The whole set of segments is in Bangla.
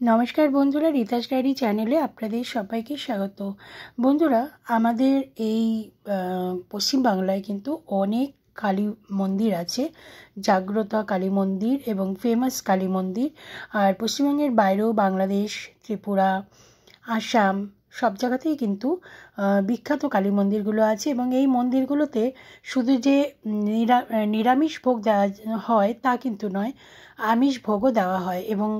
নমস্কার বন্ধুরা, রিতাস ডায়েরি চ্যানেলে আপনাদের সবাইকে স্বাগত। বন্ধুরা, আমাদের এই পশ্চিমবাংলায় কিন্তু অনেক কালী মন্দির আছে, জাগ্রতা কালী মন্দির এবং ফেমাস কালী মন্দির। আর পশ্চিমবঙ্গের বাইরেও বাংলাদেশ, ত্রিপুরা, আসাম সব জায়গাতেই কিন্তু বিখ্যাত কালী মন্দিরগুলো আছে। এবং এই মন্দিরগুলোতে শুধু যে নিরামিষ ভোগ দেওয়া হয় তা কিন্তু নয়, আমিষ ভোগও দেওয়া হয়। এবং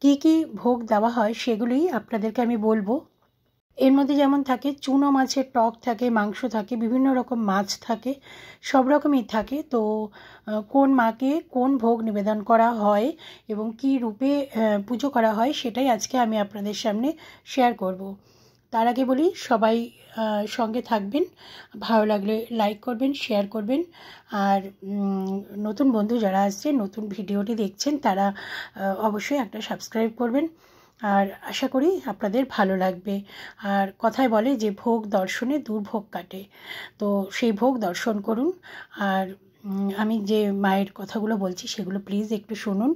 কী কী ভোগ দেওয়া হয় সেগুলোই আপনাদেরকে আমি বলবো। এর মধ্যে যেমন থাকে চুনো মাছের টক থাকে, মাংস থাকে, বিভিন্ন রকম মাছ থাকে, সব রকমই থাকে। তো কোন মাকে কোন ভোগ নিবেদন করা হয় এবং কী রূপে পুজো করা হয় সেটাই আজকে আমি আপনাদের সামনে শেয়ার করব। তার আগে বলি, সবাই সঙ্গে থাকবেন, ভালো লাগলে লাইক করবেন, শেয়ার করবেন। আর নতুন বন্ধু যারা আসছে, নতুন ভিডিওটি দেখছেন, তারা অবশ্যই একটা সাবস্ক্রাইব করবেন। আর আশা করি আপনাদের ভালো লাগবে। আর কথায় বলে যে ভোগ দর্শনে দুর্ভোগ কাটে, তো সেই ভোগ দর্শন করুন। আর আমি যে মায়ের কথাগুলো বলছি সেগুলো প্লিজ একটু শুনুন,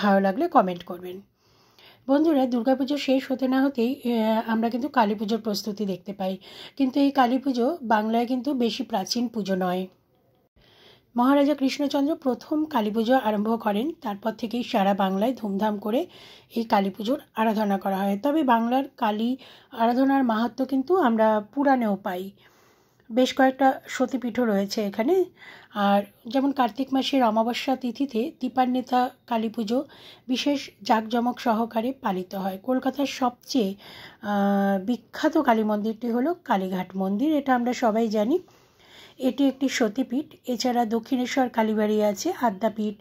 ভালো লাগলে কমেন্ট করবেন। বন্ধুরা, দুর্গাপুজো শেষ হতে না হতেই আমরা কিন্তু কালী পুজোর প্রস্তুতি দেখতে পাই। কিন্তু এই কালী পুজো বাংলায় কিন্তু বেশি প্রাচীন পুজো নয়। মহারাজা কৃষ্ণচন্দ্র প্রথম কালী পুজো আরম্ভ করেন, তারপর থেকেই সারা বাংলায় ধুমধাম করে এই কালী পুজোর আরাধনা করা হয়। তবে বাংলার কালী আরাধনার মাহাত্ম্য কিন্তু আমরা পুরাণেও পাই। বেশ কয়েকটা সতীপীঠও রয়েছে এখানে। আর যেমন কার্তিক মাসের অমাবস্যা তিথিতে দীপান্বিতা কালী পুজো বিশেষ জাঁকজমক সহকারে পালিত হয়। কলকাতার সবচেয়ে বিখ্যাত কালী মন্দিরটি হলো কালীঘাট মন্দির, এটা আমরা সবাই জানি। এটি একটি সতীপীঠ। এছাড়া দক্ষিণেশ্বর কালীবাড়ি আছে, আদ্যাপীঠ,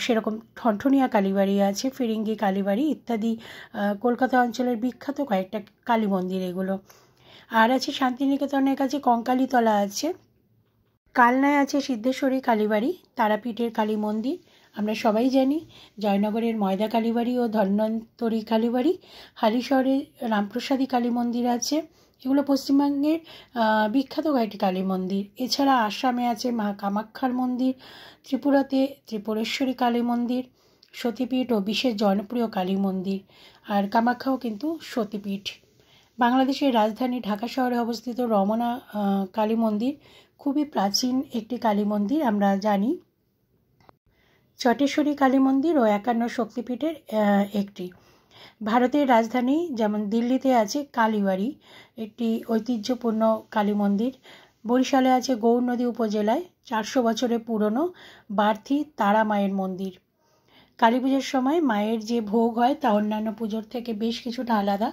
সেরকম ঠনঠনিয়া কালীবাড়ি আছে, ফিরিঙ্গি কালীবাড়ি ইত্যাদি কলকাতা অঞ্চলের বিখ্যাত কয়েকটা কালী মন্দির এগুলো। আর আছে শান্তিনিকেতনের কাছে কঙ্কালীতলা আছে, কালনায় আছে সিদ্ধেশ্বরী কালীবাড়ি, তারাপীঠের কালী মন্দির আমরা সবাই জানি, জয়নগরের ময়দা কালীবাড়ি ও ধন্বন্তরী কালীবাড়ি, হালিশহরে রামপ্রসাদী কালী মন্দির আছে। এগুলো পশ্চিমবঙ্গের বিখ্যাত কয়েকটি কালী মন্দির। এছাড়া আসামে আছে মা কামাখ্যার মন্দির, ত্রিপুরাতে ত্রিপুরেশ্বরী কালী মন্দির, সতীপীঠ ও বিশেষ জনপ্রিয় কালী মন্দির। আর কামাখ্যাও কিন্তু সতীপীঠ। বাংলাদেশের রাজধানী ঢাকা শহরে অবস্থিত রমনা কালী মন্দির খুবই প্রাচীন একটি কালী মন্দির আমরা জানি। চটেশ্বরী কালী মন্দির ও 51 শক্তিপীঠের একটি। ভারতের রাজধানী যেমন দিল্লিতে আছে কালীবাড়ি, একটি ঐতিহ্যপূর্ণ কালী মন্দির। বরিশালে আছে গৌরনদী উপজেলায় 400 বছরের পুরনো বার্থি তারা মায়ের মন্দির। কালী পুজোর সময় মায়ের যে ভোগ হয় তা অন্যান্য পুজোর থেকে বেশ কিছুটা আলাদা।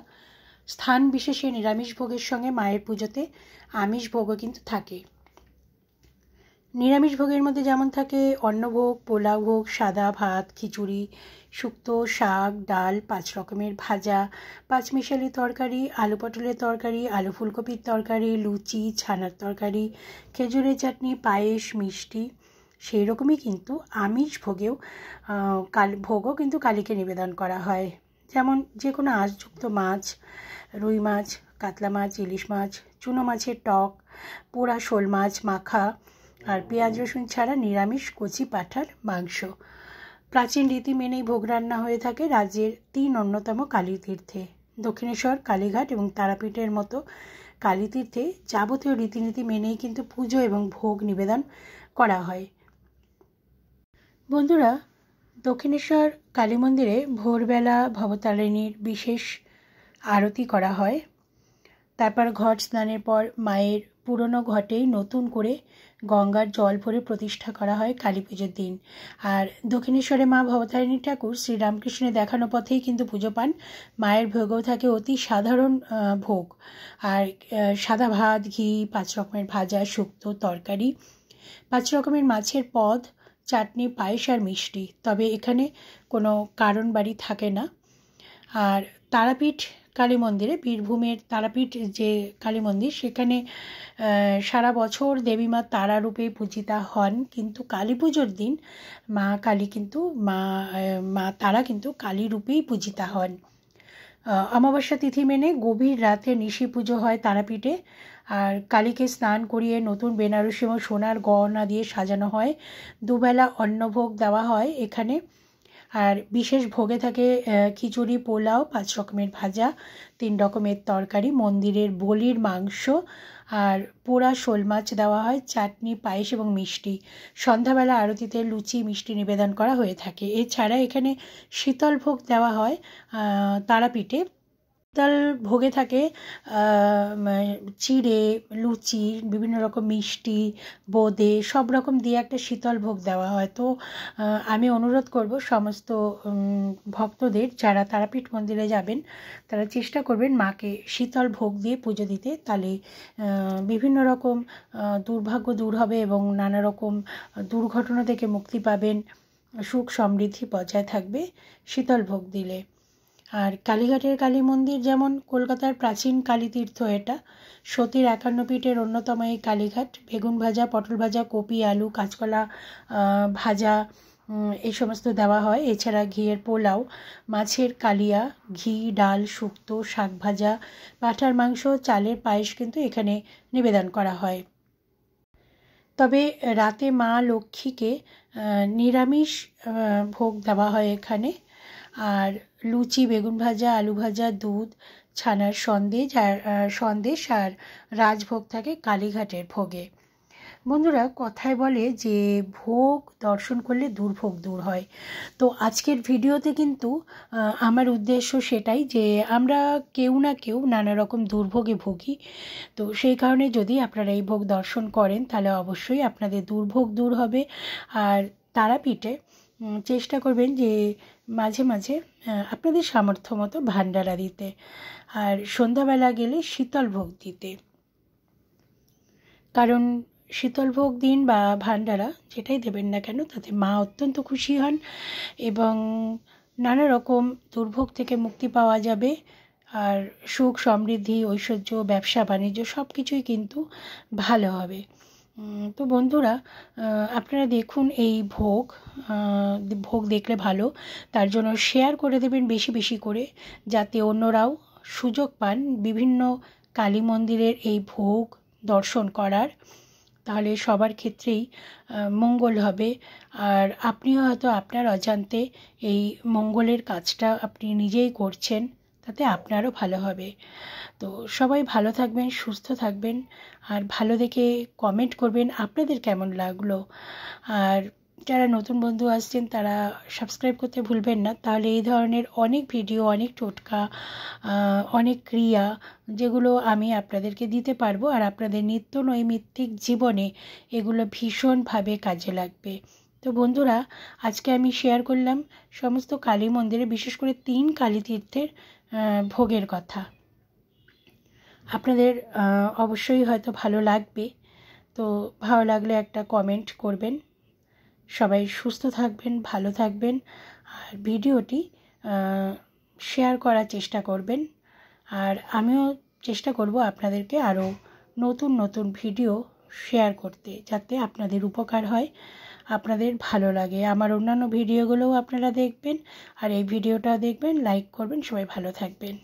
স্থান বিশেষে নিরামিষ ভোগের সঙ্গে মায়ের পুজোতে আমিষ ভোগও কিন্তু থাকে। নিরামিষ ভোগের মধ্যে যেমন থাকে অন্নভোগ, পোলাও ভোগ, সাদা ভাত, খিচুড়ি, শুক্তো, শাক, ডাল, 5 রকমের ভাজা, 5 মিশালি তরকারি, আলু পটলের তরকারি, আলু ফুলকপির তরকারি, লুচি, ছানার তরকারি, খেজুরের চাটনি, পায়েস, মিষ্টি। সেই রকমই কিন্তু আমিষ ভোগেও ভোগও কিন্তু কালীকে নিবেদন করা হয়। যেমন যে কোনো আঁশযুক্ত মাছ, রুই মাছ, কাতলা মাছ, ইলিশ মাছ, চুনো মাছের টক, পোড়া শোল মাছ মাখা, আর পেঁয়াজ রসুন ছাড়া নিরামিষ কচি পাঁঠার মাংস। প্রাচীন রীতি মেনেই ভোগ রান্না হয়ে থাকে রাজ্যের 3 অন্যতম কালীতীর্থে, দক্ষিণেশ্বর, কালীঘাট এবং তারাপীঠের মতো কালীতীর্থে যাবতীয় রীতিনীতি মেনেই কিন্তু পুজো এবং ভোগ নিবেদন করা হয়। বন্ধুরা, দক্ষিণেশ্বর কালী মন্দিরে ভোরবেলা ভবতারিণীর বিশেষ আরতি করা হয়। তারপর ঘট স্নানের পর মায়ের পুরনো ঘটেই নতুন করে গঙ্গার জল ভরে প্রতিষ্ঠা করা হয় কালী পুজোর দিন। আর দক্ষিণেশ্বরে মা ভবতারিণী ঠাকুর শ্রীরামকৃষ্ণের দেখানো পথেই কিন্তু পুজো পান। মায়ের ভোগও থাকে অতি সাধারণ ভোগ, আর সাদা ভাত, ঘি, 5 রকমের ভাজা, শুক্তো, তরকারি, 5 রকমের মাছের পদ, চাটনি, পায়েস আর মিষ্টি। তবে এখানে কোনো কারণ বাড়ি থাকে না। আর তারাপীঠ কালী মন্দিরে, বীরভূমের তারাপীঠ যে কালী মন্দির, সেখানে সারা বছর দেবী মা তারা রূপে পূজিতা হন। কিন্তু কালী পুজোর দিন মা কালী কিন্তু মা তারা কিন্তু কালী রূপেই পূজিতা হন। অমাবস্যা তিথি মেনে গভীর রাতে নিশি পুজো হয় তারাপীঠে। আর কালীকে স্নান করিয়ে নতুন বেনারসি এবং সোনার গহনা দিয়ে সাজানো হয়। দুবেলা অন্নভোগ দেওয়া হয় এখানে। আর বিশেষ ভোগে থাকে খিচুড়ি, পোলাও, 5 রকমের ভাজা, 3 রকমের তরকারি, মন্দিরের বলির মাংস আর পোড়া শোল মাছ দেওয়া হয়, চাটনি, পায়েস এবং মিষ্টি। সন্ধ্যাবেলা আরতিতে লুচি, মিষ্টি নিবেদন করা হয়ে থাকে। এছাড়া এখানে শীতল ভোগ দেওয়া হয় তারাপীঠে। শীতল ভোগে থাকে চিড়ে, লুচি, বিভিন্ন রকম মিষ্টি, বোঁদে সব রকম দিয়ে একটা শীতল ভোগ দেওয়া হয়। তো আমি অনুরোধ করব সমস্ত ভক্তদের, যারা তারাপীঠ মন্দিরে যাবেন তারা চেষ্টা করবেন মাকে শীতল ভোগ দিয়ে পুজো দিতে। তাহলে বিভিন্ন রকম দুর্ভাগ্য দূর হবে এবং নানা রকম দুর্ঘটনা থেকে মুক্তি পাবেন, সুখ সমৃদ্ধি বজায় থাকবে শীতল ভোগ দিলে। আর কালীঘাটের কালী মন্দির যেমন কলকাতার প্রাচীন কালীতীর্থ, এটা সতীর 51 পীঠের অন্যতম এই কালীঘাট। বেগুন ভাজা, পটল ভাজা, কপি, আলু, কাঁচকলা ভাজা এই সমস্ত দেওয়া হয়। এছাড়া ঘিয়ের পোলাও, মাছের কালিয়া, ঘি, ডাল, শুক্তো, শাক ভাজা, পাঁঠার মাংস, চালের পায়েস কিন্তু এখানে নিবেদন করা হয়। তবে রাতে মা লক্ষ্মীকে নিরামিষ ভোগ দেওয়া হয় এখানে। আর লুচি, বেগুন ভাজা, আলু ভাজা, দুধ, ছানার সন্দেশ আর রাজভোগ থাকে কালীঘাটের ভোগে। বন্ধুরা, কথায় বলে যে ভোগ দর্শন করলে দুর্ভোগ দূর হয়। তো আজকের ভিডিওতে কিন্তু আমার উদ্দেশ্য সেটাই, যে আমরা কেউ না কেউ নানা রকম দুর্ভোগে ভুগি। তো সেই কারণে যদি আপনারা এই ভোগ দর্শন করেন তাহলে অবশ্যই আপনাদের দুর্ভোগ দূর হবে। আর তারাপীঠে চেষ্টা করবেন যে মাঝে মাঝে আপনাদের সামর্থ্য মতো ভান্ডারা দিতে, আর সন্ধ্যাবেলা গেলে শীতল ভোগ দিতে। কারণ শীতল ভোগ দিন বা ভান্ডারা যেটাই দেবেন না কেন, তাতে মা অত্যন্ত খুশি হন এবং নানা রকম দুর্ভোগ থেকে মুক্তি পাওয়া যাবে। আর সুখ সমৃদ্ধি, ঐশ্বর্য, ব্যবসা বাণিজ্য সব কিছুই কিন্তু ভালো হবে। তো বন্ধুরা, আপনারা দেখুন এই ভোগ দেখলে ভালো, তার জন্য শেয়ার করে দেবেন বেশি বেশি করে, যাতে অন্যরাও সুযোগ পান বিভিন্ন কালী মন্দিরের এই ভোগ দর্শন করার। তাহলে সবার ক্ষেত্রেই মঙ্গল হবে। আর আপনিও হয়তো আপনার অজান্তে এই মঙ্গলের কাজটা আপনি নিজেই করছেন, তাতে আপনারও ভালো হবে। তো সবাই ভালো থাকবেন, সুস্থ থাকবেন, আর ভালো দেখে কমেন্ট করবেন আপনাদের কেমন লাগলো। আর যারা নতুন বন্ধু আসছেন তারা সাবস্ক্রাইব করতে ভুলবেন না, তাহলে এই ধরনের অনেক ভিডিও, অনেক টোটকা, অনেক ক্রিয়া যেগুলো আমি আপনাদেরকে দিতে পারবো, আর আপনাদের নিত্য নৈমিত্তিক জীবনে এগুলো ভীষণভাবে কাজে লাগবে। তো বন্ধুরা, আজকে আমি শেয়ার করলাম সমস্ত কালী মন্দিরে, বিশেষ করে 3 কালীতীর্থের ভোগের কথা। আপনাদের অবশ্যই হয়তো ভালো লাগবে। তো ভালো লাগলে একটা কমেন্ট করবেন। সবাই সুস্থ থাকবেন, ভালো থাকবেন, আর ভিডিওটি শেয়ার করার চেষ্টা করবেন। আর আমিও চেষ্টা করব আপনাদেরকে আরও নতুন নতুন ভিডিও শেয়ার করতে, যাতে আপনাদের উপকার হয়, আপনাদের ভালো লাগে। আমার অন্যান্য ভিডিওগুলোও আপনারা দেখবেন, আর এই ভিডিওটা দেখবেন, লাইক করবেন। সবাই ভালো থাকবেন।